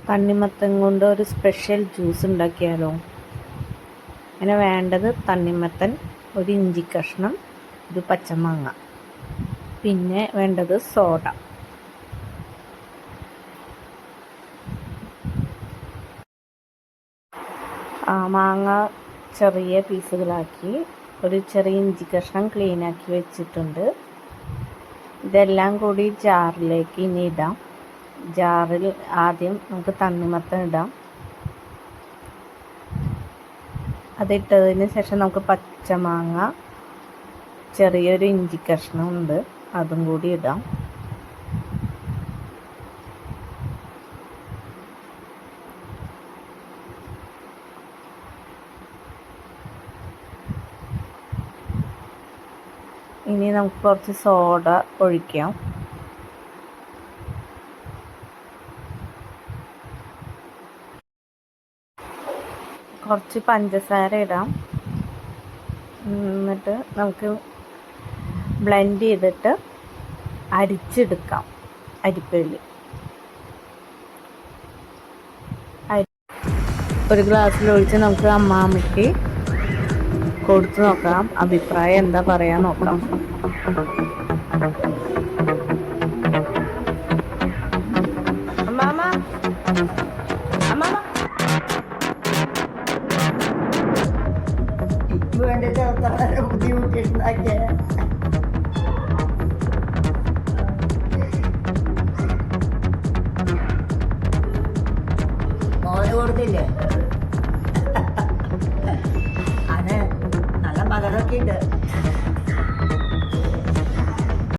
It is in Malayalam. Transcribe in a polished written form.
തണ്ണിമത്തൻ കൊണ്ട് ഒരു സ്പെഷ്യൽ ജ്യൂസ് ഉണ്ടാക്കിയാലോ? അതിന് വേണ്ടത് തണ്ണിമത്തൻ, ഒരു ഇഞ്ചി കഷ്ണം, ഒരു പച്ചമാങ്ങ, പിന്നെ വേണ്ടത് സോഡ. മാങ്ങ ചെറിയ പീസുകളാക്കി ഒരു ചെറിയ ഇഞ്ചി കഷ്ണം ക്ലീനാക്കി വെച്ചിട്ടുണ്ട്. ഇതെല്ലാം കൂടി ജാറിലേക്ക് ഇനി ഇടാം. ജാറിൽ ആദ്യം നമുക്ക് തണ്ണിമത്തൻ ഇടാം. അതിട്ടതിന് ശേഷം നമുക്ക് പച്ചമാങ്ങ, ചെറിയൊരു ഇഞ്ചി കഷ്ണം ഉണ്ട്, അതും കൂടി ഇടാം. ഇനി നമുക്ക് കുറച്ച് സോഡ ഒഴിക്കാം. കുറച്ച് പഞ്ചസാര ഇടാം. എന്നിട്ട് നമുക്ക് ബ്ലെൻഡ് ചെയ്തിട്ട് അരിച്ചെടുക്കാം അരിപ്പയിൽ. ഒരു ഗ്ലാസ്സിൽ ഒഴിച്ച് നമുക്ക് അമ്മാമ്മയ്ക്ക് കൊടുത്തു നോക്കാം. അഭിപ്രായം എന്താ പറയാൻ നോക്കാം.